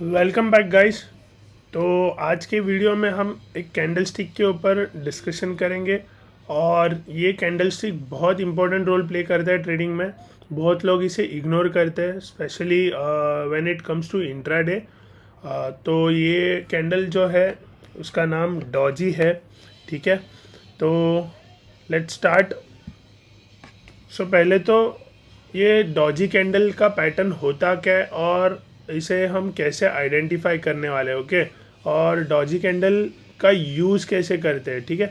Welcome back guys. तो आज के वीडियो में हम एक कैंडल स्टिक के ऊपर डिस्कशन करेंगे और ये कैंडल स्टिक बहुत इंपॉर्टेंट रोल प्ले करता है ट्रेडिंग में। बहुत लोग इसे इग्नोर करते हैं, specially when it comes to intraday. तो ये कैंडल जो है उसका नाम डॉजी है। ठीक है, तो लेट्स स्टार्ट। सो पहले तो ये डॉजी कैंडल का पैटर्न होता क्या है और इसे हम कैसे आइडेंटिफाई करने वाले, ओके। और डॉजी कैंडल का यूज़ कैसे करते हैं, ठीक है।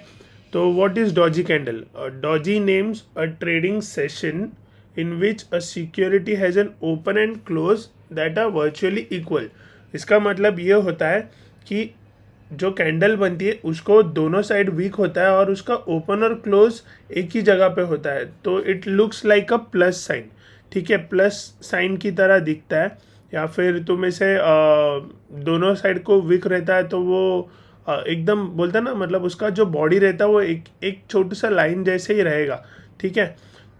तो what is doji candle? Doji names a trading session in which a security has an open and close that are virtually equal. इसका मतलब ये होता है कि जो कैंडल बनती है उसको दोनों साइड वीक होता है और उसका ओपन और क्लोज एक ही जगह पे होता है, तो it looks like a plus sign. ठीक है, प्लस साइन की तरह दिखता है। या फिर तुम इसे दोनों साइड को वीक रहता है तो वो एकदम बोलता है ना, मतलब उसका जो बॉडी रहता है वो एक एक छोटा सा लाइन जैसे ही रहेगा। ठीक है,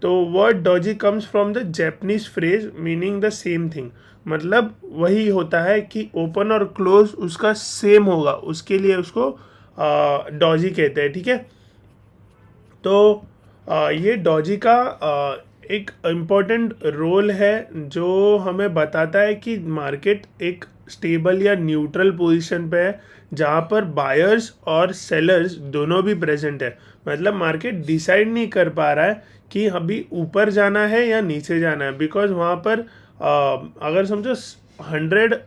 तो word Doge comes from the Japanese phrase meaning the same thing. मतलब वही होता है कि ओपन और क्लोज उसका सेम होगा, उसके लिए उसको डॉजी कहते हैं। ठीक है, तो ये डॉजी का एक इम्पॉर्टेंट रोल है जो हमें बताता है कि मार्केट एक स्टेबल या न्यूट्रल पोजीशन पे है जहाँ पर बायर्स और सेलर्स दोनों भी प्रेजेंट है। मतलब मार्केट डिसाइड नहीं कर पा रहा है कि अभी ऊपर जाना है या नीचे जाना है, बिकॉज वहाँ पर अगर समझो 100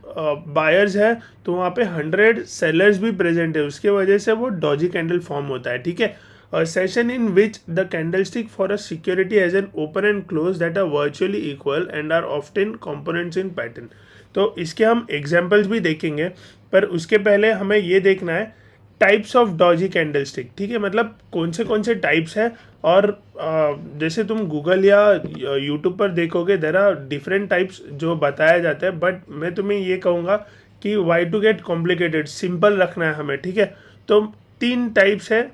बायर्स है तो वहाँ पे 100 सेलर्स भी प्रेजेंट है, उसके वजह से वो डॉजी कैंडल फॉर्म होता है। ठीक है, a session in which the candlestick for a security has an open and close that are virtually equal and are often components in pattern। तो इसके हम एग्जांपल्स भी देखेंगे, पर उसके पहले हमें ये देखना है टाइप्स ऑफ डॉजी कैंडलस्टिक। ठीक है, मतलब कौन से टाइप्स है। और जैसे तुम गूगल या यूट्यूब पर देखोगे देर आर डिफरेंट टाइप्स जो बताया जाता है, बट मैं तुम्हें ये कहूँगा कि why to get complicated, simple रखना है हमें। ठीक है, तो 3 टाइप्स है,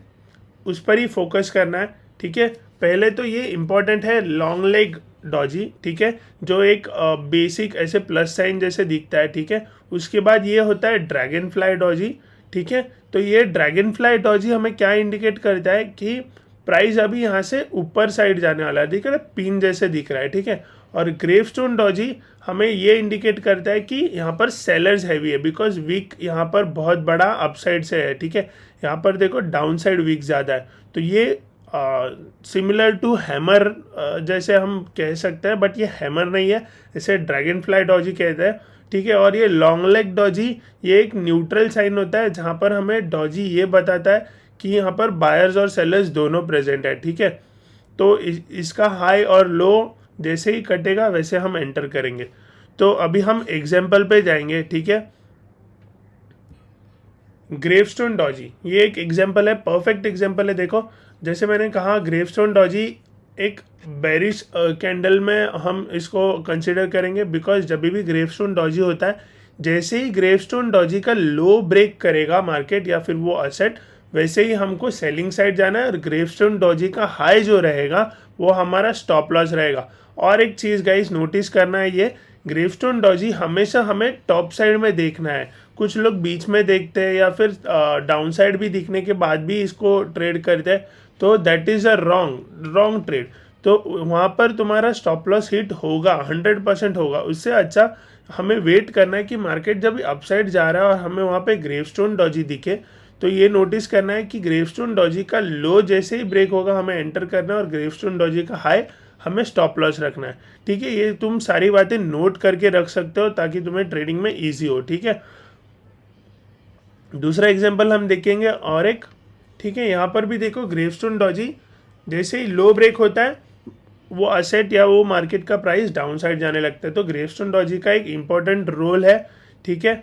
उस पर ही फोकस करना है। ठीक है, पहले तो ये इम्पॉर्टेंट है लॉन्ग लेग डॉजी। ठीक है, जो एक बेसिक ऐसे प्लस साइन जैसे दिखता है। ठीक है, उसके बाद ये होता है ड्रैगन फ्लाई डॉजी। ठीक है, तो ये ड्रैगन फ्लाई डॉजी हमें क्या इंडिकेट करता है कि प्राइस अभी यहाँ से ऊपर साइड जाने वाला है, दिख रहा है, पिन जैसे दिख रहा है। ठीक है, और ग्रेवस्टोन डॉजी हमें ये इंडिकेट करता है कि यहाँ पर सेलर्स हैवी है, बिकॉज वीक यहाँ पर बहुत बड़ा अपसाइड से है। ठीक है, यहाँ पर देखो डाउन साइड वीक ज़्यादा है, तो ये सिमिलर टू हैमर जैसे हम कह सकते हैं, बट ये हैमर नहीं है, इसे ड्रैगन फ्लाई डॉजी कहते हैं। ठीक है, और ये लॉन्ग लेग डॉजी ये एक न्यूट्रल साइन होता है जहाँ पर हमें डॉजी ये बताता है कि यहाँ पर बायर्स और सेलर्स दोनों प्रेजेंट है। ठीक है, तो इसका हाई और लो जैसे ही कटेगा वैसे हम एंटर करेंगे। तो अभी हम एग्जाम्पल पे जाएंगे। ठीक है, ग्रेवस्टोन डॉजी ये एक एग्जाम्पल है, परफेक्ट एग्जाम्पल है। देखो जैसे मैंने कहा ग्रेवस्टोन डॉजी एक बेरिश कैंडल में हम इसको कंसिडर करेंगे, बिकॉज जब भी ग्रेवस्टोन डॉजी होता है, जैसे ही ग्रेवस्टोन डॉजी का लो ब्रेक करेगा मार्केट या फिर वो असेट, वैसे ही हमको सेलिंग साइड जाना है और ग्रेवस्टोन डॉजी का हाई जो रहेगा वो हमारा स्टॉप लॉस रहेगा। और एक चीज़ गाइस नोटिस करना है, ये ग्रेवस्टोन डॉजी हमेशा हमें टॉप साइड में देखना है। कुछ लोग बीच में देखते हैं या फिर डाउन साइड भी दिखने के बाद भी इसको ट्रेड करते हैं, तो that is a wrong trade. तो वहाँ पर तुम्हारा स्टॉप लॉस हिट होगा, 100% होगा। उससे अच्छा हमें वेट करना है कि मार्केट जब अपसाइड जा रहा है और हमें वहाँ पे ग्रेवस्टोन डॉजी दिखे, तो ये नोटिस करना है कि ग्रेवस्टोन डॉजी का लो जैसे ही ब्रेक होगा हमें एंटर करना है और ग्रेवस्टोन डॉजी का हाई हमें स्टॉप लॉस रखना है। ठीक है, ये तुम सारी बातें नोट करके रख सकते हो ताकि तुम्हें ट्रेडिंग में ईजी हो। ठीक है, दूसरा एग्जांपल हम देखेंगे और एक। ठीक है, यहाँ पर भी देखो ग्रेवस्टोन डॉजी जैसे ही लो ब्रेक होता है वो असेट या वो मार्केट का प्राइस डाउन साइड जाने लगता है, तो ग्रेवस्टोन डॉजी का एक इम्पॉर्टेंट रोल है। ठीक है,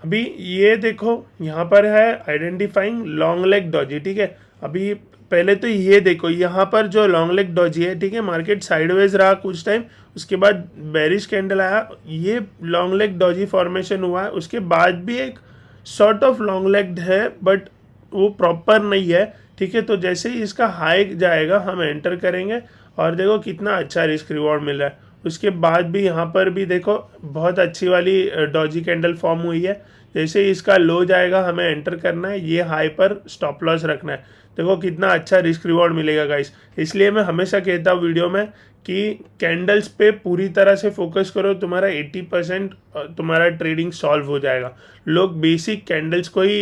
अभी ये देखो यहाँ पर है आइडेंटिफाइंग लॉन्ग लेग डॉजी। ठीक है, अभी पहले तो ये देखो यहाँ पर जो लॉन्ग लेग डॉजी है, ठीक है, मार्केट साइडवेज रहा कुछ टाइम, उसके बाद बेरिश कैंडल आया, ये लॉन्ग लेग डॉजी फॉर्मेशन हुआ है। उसके बाद भी एक सॉर्ट ऑफ लॉन्ग लेग है बट वो प्रॉपर नहीं है। ठीक है, तो जैसे ही इसका हाई जाएगा हम एंटर करेंगे और देखो कितना अच्छा रिस्क रिवॉर्ड मिल रहा है। उसके बाद भी यहाँ पर भी देखो बहुत अच्छी वाली डॉजी कैंडल फॉर्म हुई है। जैसे ही इसका लो जाएगा हमें एंटर करना है, ये हाई पर स्टॉप लॉस रखना है। देखो कितना अच्छा रिस्क रिवॉर्ड मिलेगा गाइस। इसलिए मैं हमेशा कहता हूँ वीडियो में कि कैंडल्स पे पूरी तरह से फोकस करो, तुम्हारा 80% तुम्हारा ट्रेडिंग सॉल्व हो जाएगा। लोग बेसिक कैंडल्स को ही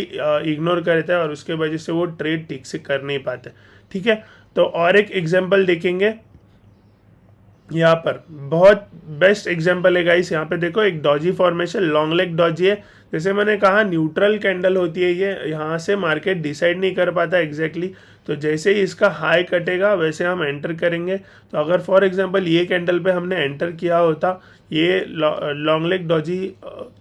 इग्नोर करते हैं और उसके वजह से वो ट्रेड ठीक से कर नहीं पाते। ठीक है, तो और एक एग्जांपल देखेंगे। यहाँ पर बहुत बेस्ट एग्जांपल है गाइस। यहाँ पे देखो एक Doge formation, long leg Doge है। जैसे मैंने कहा न्यूट्रल कैंडल होती है ये, यहाँ से मार्केट डिसाइड नहीं कर पाता एग्जैक्टली। तो जैसे ही इसका हाई कटेगा वैसे हम एंटर करेंगे। तो अगर फॉर एग्जांपल ये कैंडल पे हमने एंटर किया होता, ये लॉन्ग लेग डॉजी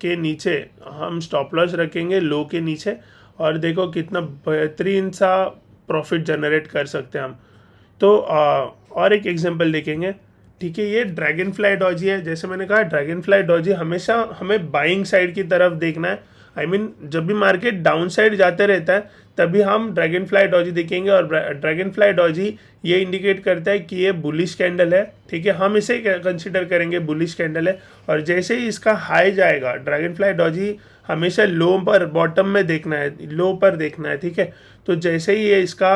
के नीचे हम स्टॉप लॉस रखेंगे, लो के नीचे, और देखो कितना बेहतरीन सा प्रॉफिट जनरेट कर सकते हैं हम। तो और एक एग्जांपल देखेंगे। ठीक है, ये ड्रैगन फ्लाई डॉजी है। जैसे मैंने कहा ड्रैगन फ्लाई डॉजी हमेशा हमें बाइंग साइड की तरफ देखना है। आई मीन जब भी मार्केट डाउन साइड जाते रहता है तभी हम ड्रैगन फ्लाई डॉजी देखेंगे। और ड्रैगन फ्लाई डॉजी ये इंडिकेट करता है कि ये बुलिश कैंडल है। ठीक है, हम इसे कंसिडर करेंगे बुलिश कैंडल है। और जैसे ही इसका हाई जाएगा, ड्रैगन फ्लाई डॉजी हमेशा लो पर, बॉटम में देखना है, लो पर देखना है। ठीक है, तो जैसे ही ये इसका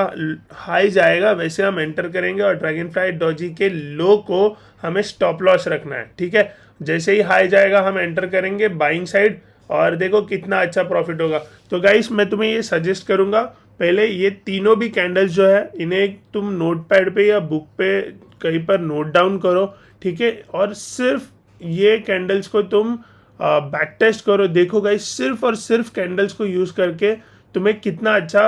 हाई जाएगा वैसे हम एंटर करेंगे और ड्रैगन फ्लाई डॉजी के लो को हमें स्टॉप लॉस रखना है। ठीक है, जैसे ही हाई जाएगा हम एंटर करेंगे बाइंग साइड, और देखो कितना अच्छा प्रॉफिट होगा। तो गाइस मैं तुम्हें ये सजेस्ट करूंगा, पहले ये तीनों भी कैंडल्स जो है इन्हें तुम नोट पैड पे या बुक पे कहीं पर नोट डाउन करो। ठीक है, और सिर्फ ये कैंडल्स को तुम बैक टेस्ट करो। देखो गाइस सिर्फ और सिर्फ कैंडल्स को यूज़ करके तुम्हें कितना अच्छा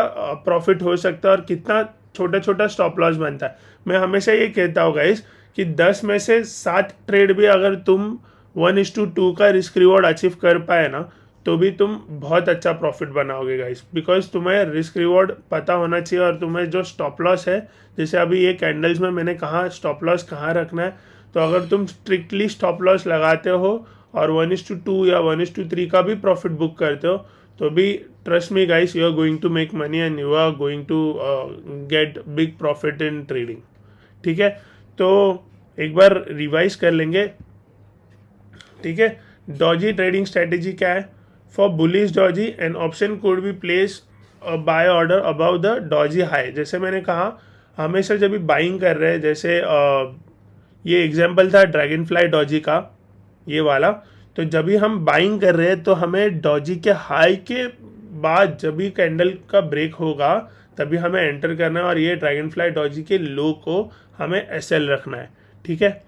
प्रॉफिट हो सकता है और कितना छोटा छोटा स्टॉप लॉस बनता है। मैं हमेशा ये कहता हूँ गाइस कि 10 में से 7 ट्रेड भी अगर तुम 1:2 का रिस्क रिवॉर्ड अचीव कर पाए ना, तो भी तुम बहुत अच्छा प्रॉफिट बनाओगे गाइस। बिकॉज तुम्हें रिस्क रिवॉर्ड पता होना चाहिए और तुम्हें जो स्टॉप लॉस है, जैसे अभी ये कैंडल्स में मैंने कहा स्टॉप लॉस कहाँ रखना है। तो अगर तुम स्ट्रिक्टली स्टॉप लॉस लगाते हो और 1:2 या 1:3 का भी प्रॉफिट बुक करते हो, तो भी trust me guys, you are going to make money and you are going to get big profit in trading. ठीक है, तो एक बार रिवाइज कर लेंगे। ठीक है, डॉजी ट्रेडिंग स्ट्रेटेजी क्या है? For bullish Doge an option could be place by order about the Doge high. जैसे मैंने कहा हमेशा जब भी बाइंग कर रहे हैं, जैसे ये एग्जांपल था ड्रैगन फ्लाई डॉजी का, ये वाला। तो जब भी हम बाइंग कर रहे हैं तो हमें डॉजी के हाई के बाद जब भी कैंडल का ब्रेक होगा तभी हमें एंटर करना है, और ये ड्रैगन फ्लाई डॉजी के लो को हमें एसएल रखना है। ठीक है,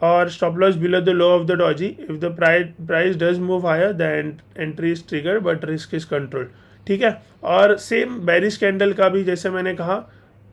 और stop loss below the low of the doji. If the price does move higher the entry is trigger but risk is control. ठीक है, और सेम बेरिश कैंडल का भी जैसे मैंने कहा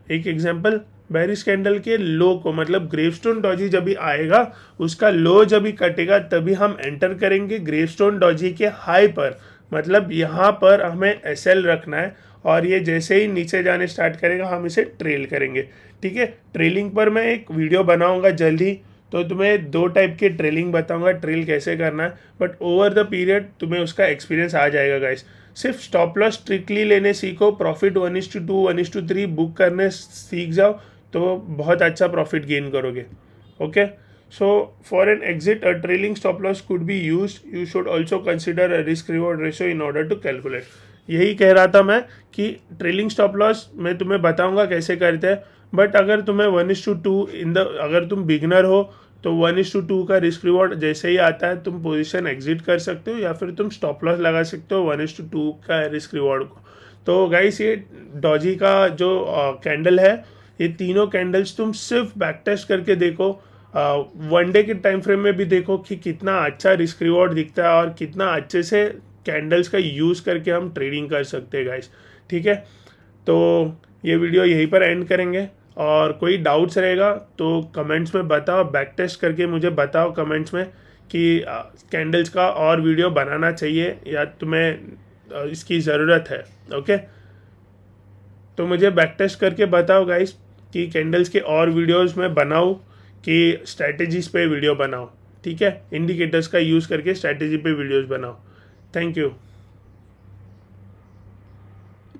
एक एग्जांपल, बेरिश कैंडल के लो को, मतलब ग्रेवस्टोन डॉजी जब भी आएगा उसका लो जब भी कटेगा तभी हम एंटर करेंगे ग्रेवस्टोन डॉजी के हाई पर। मतलब यहाँ पर हमें एसएल रखना है, और ये जैसे ही नीचे जाने स्टार्ट करेगा हम इसे ट्रेल करेंगे। ठीक है, ट्रेलिंग पर मैं एक वीडियो बनाऊंगा जल्दी, तो तुम्हें 2 टाइप के ट्रेलिंग बताऊंगा, ट्रेल कैसे करना है। बट ओवर द पीरियड तुम्हें उसका एक्सपीरियंस आ जाएगा गाइस। सिर्फ स्टॉप लॉस स्ट्रिक्टली लेने सीखो, प्रॉफिट 1:2 1:3 बुक करने सीख जाओ, तो बहुत अच्छा प्रॉफिट गेन करोगे। Okay, so for an exit a trailing stop loss could be used. You should also consider a risk reward ratio in order to calculate. यही कह रहा था मैं कि ट्रेलिंग स्टॉप लॉस मैं तुम्हें बताऊंगा कैसे करते हैं। बट अगर तुम्हें 1:2 अगर तुम बिगनर हो तो 1:2 का रिस्क रिवॉर्ड जैसे ही आता है तुम पोजीशन एग्जिट कर सकते हो, या फिर तुम स्टॉप लॉस लगा सकते हो 1:2 का रिस्क रिवॉर्ड को। तो गाइस ये डॉजी का जो कैंडल है, ये तीनों कैंडल्स तुम सिर्फ बैक टेस्ट करके देखो, 1 डे के टाइम फ्रेम में भी देखो कि कितना अच्छा रिस्क रिवॉर्ड दिखता है और कितना अच्छे से कैंडल्स का यूज़ करके हम ट्रेडिंग कर सकते हैं गाइस। ठीक है, तो ये वीडियो यहीं पर एंड करेंगे, और कोई डाउट्स रहेगा तो कमेंट्स में बताओ, बैक टेस्ट करके मुझे बताओ कमेंट्स में कि कैंडल्स का और वीडियो बनाना चाहिए या तुम्हें इसकी ज़रूरत है। ओके, तो मुझे बैक टेस्ट करके बताओ गाइस कि कैंडल्स के और वीडियोस में बनाऊँ कि स्ट्रैटेजीज पे वीडियो बनाओ। ठीक है, इंडिकेटर्स का यूज़ करके स्ट्रैटेजी पे वीडियोस बनाओ। Thank you.